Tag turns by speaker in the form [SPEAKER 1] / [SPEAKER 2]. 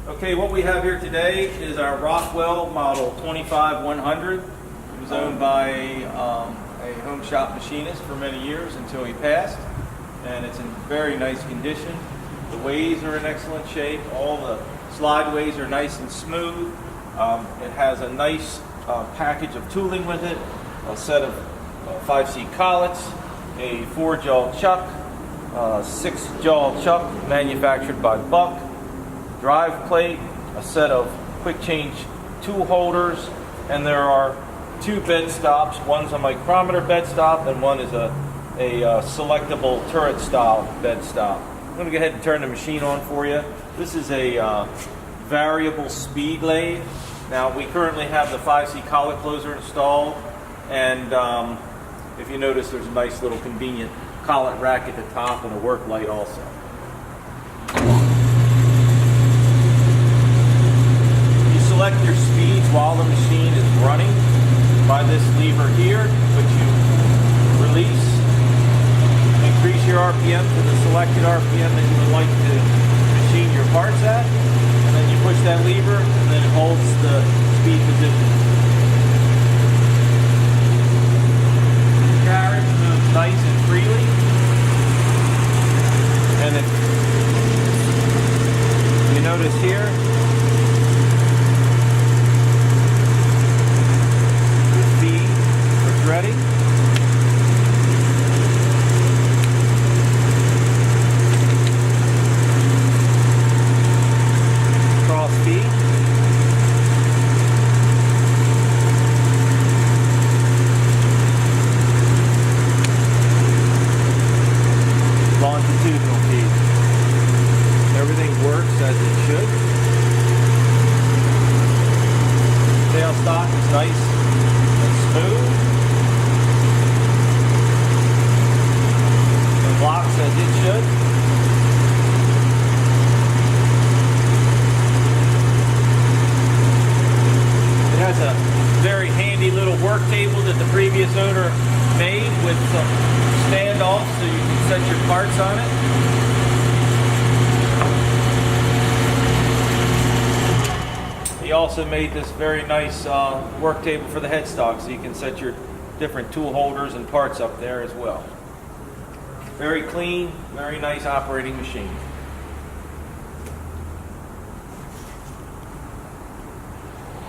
[SPEAKER 1] Okay, what we have here today is our Rockwell model 25100. It was owned by a home shop machinist for many years until he passed, and it's in very nice condition. The ways are in excellent shape. All the slide ways are nice and smooth. It has a nice package of tooling with it, a set of 5C collets, a 4-jaw chuck, 6-jaw chuck manufactured by Buck, drive plate, a set of quick change tool holders, and there are 2 bed stops. One's a micrometer bed stop and one is a selectable turret style bed stop. I'm going to go ahead and turn the machine on for you. This is a variable speed lathe. Now we currently have the 5C collet closer installed, and if you notice there's a nice little convenient collet rack at the top and a work light also. You select your speeds while the machine is running by this lever here, which you release. Increase your RPM to the selected RPM that you would like to machine your parts at, and then you push that lever and then it holds the speed position. The carriage moves nice and freely, and if you notice here, the feed for threading. Cross feed. Longitudinal feed. Everything works as it should. Tailstock is nice and smooth. It locks as it should. It has a very handy little work table that the previous owner made with some standoffs so you can set your parts on it. He also made this very nice work table for the headstock, so you can set your different tool holders and parts up there as well. Very clean, very nice operating machine.